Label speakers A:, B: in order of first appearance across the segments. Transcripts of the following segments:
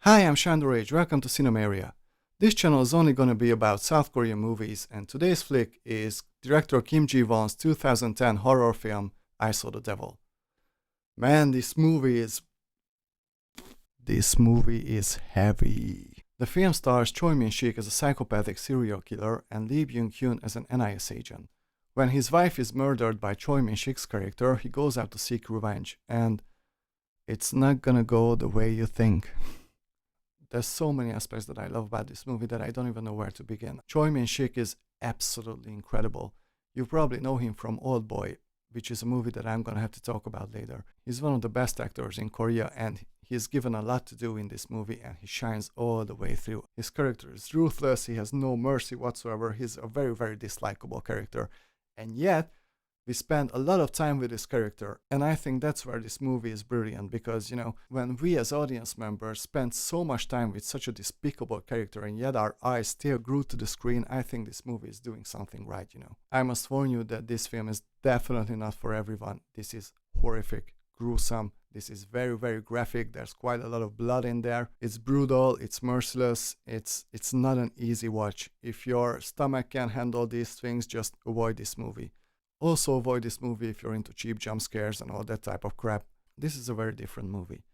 A: Hi, I'm Shandorage. Welcome to Cinemarea. This channel is only going to be about South Korean movies, and today's flick is director Kim Ji-won's 2010 horror film, I Saw the Devil. Man, this movie is heavy. The film stars Choi Min-sik as a psychopathic serial killer and Lee Byung-hun as an NIS agent. When his wife is murdered by Choi Min-sik's character, he goes out to seek revenge, and it's not gonna go the way you think. There's so many aspects that I love about this movie that I don't even know where to begin. Choi Min-sik is absolutely incredible. You probably know him from Old Boy, which is a movie that I'm gonna have to talk about later. He's one of the best actors in Korea, and he's given a lot to do in this movie, and he shines all the way through. His character is ruthless, he has no mercy whatsoever, he's a very, very dislikable character. And yet, we spend a lot of time with this character, and I think that's where this movie is brilliant, because, you know, when we as audience members spend so much time with such a despicable character and yet our eyes still glued to the screen, I think this movie is doing something right, you know. I must warn you that this film is definitely not for everyone. This is horrific, gruesome, this is very, very graphic, there's quite a lot of blood in there. It's brutal, it's merciless, it's not an easy watch. If your stomach can't handle these things, just avoid this movie. Also avoid this movie if you're into cheap jump scares and all that type of crap. This is a very different movie.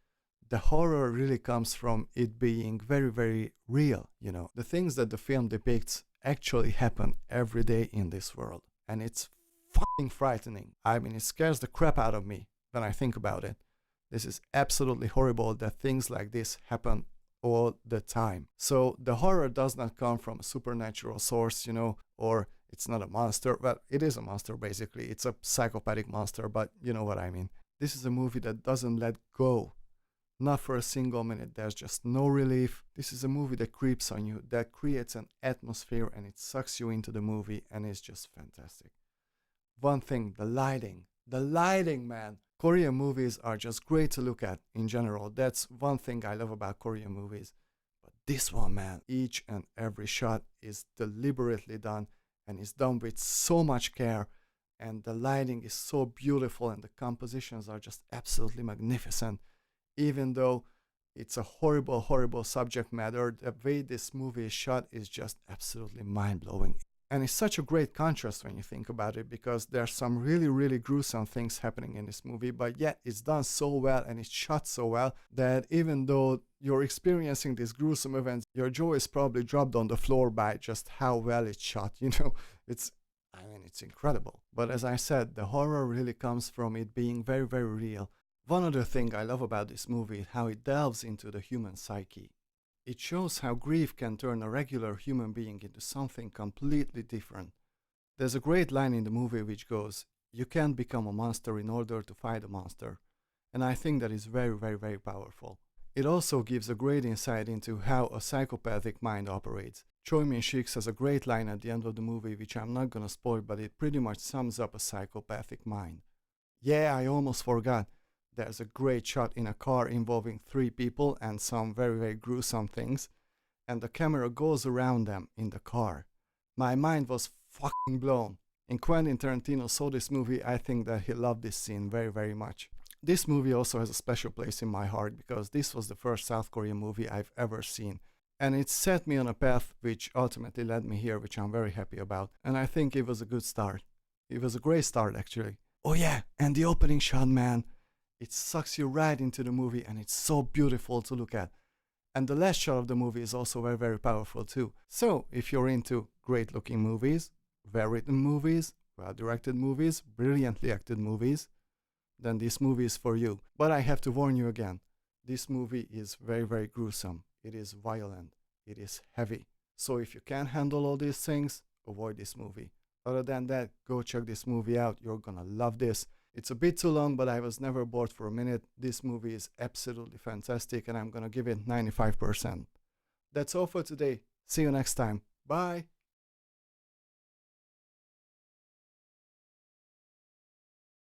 A: The horror really comes from it being very, very real, you know. The things that the film depicts actually happen every day in this world. And it's fucking frightening. I mean, it scares the crap out of me when I think about it. This is absolutely horrible that things like this happen all the time. So the horror does not come from a supernatural source, you know, or it's not a monster. Well, it is a monster basically. It's a psychopathic monster, but you know what I mean. This is a movie that doesn't let go. Not for a single minute. There's just no relief. This is a movie that creeps on you, that creates an atmosphere, and it sucks you into the movie, and it's just fantastic. One thing, the lighting. The lighting, man. Korean movies are just great to look at in general. That's one thing I love about Korean movies. But this one, man, each and every shot is deliberately done and is done with so much care, and the lighting is so beautiful and the compositions are just absolutely magnificent. Even though it's a horrible, horrible subject matter, the way this movie is shot is just absolutely mind-blowing. And it's such a great contrast when you think about it, because there's some really, really gruesome things happening in this movie, but yet it's done so well and it's shot so well that even though you're experiencing these gruesome events, your jaw is probably dropped on the floor by just how well it's shot, you know. It's incredible. But as I said, the horror really comes from it being very, very real. One other thing I love about this movie is how it delves into the human psyche. It shows how grief can turn a regular human being into something completely different. There's a great line in the movie which goes, "You can't become a monster in order to fight a monster." And I think that is very, very, very powerful. It also gives a great insight into how a psychopathic mind operates. Choi Min-sik has a great line at the end of the movie, which I'm not gonna spoil, but it pretty much sums up a psychopathic mind. Yeah, I almost forgot. There's a great shot in a car involving 3 people and some very, very gruesome things, and the camera goes around them in the car. My mind was fucking blown. And Quentin Tarantino saw this movie, I think that he loved this scene very, very much. This movie also has a special place in my heart, because this was the first South Korean movie I've ever seen. And it set me on a path which ultimately led me here, which I'm very happy about. And I think it was a good start. It was a great start, actually. Oh yeah, and the opening shot, man. It sucks you right into the movie, and it's so beautiful to look at. And the last shot of the movie is also very, very powerful too. So, if you're into great looking movies, well written movies, well directed movies, brilliantly acted movies, then this movie is for you. But I have to warn you again, this movie is very, very gruesome. It is violent. It is heavy. So if you can't handle all these things, avoid this movie. Other than that, go check this movie out. You're gonna love this. It's a bit too long, but I was never bored for a minute. This movie is absolutely fantastic, and I'm gonna give it 95%. That's all for today. See you next time. Bye!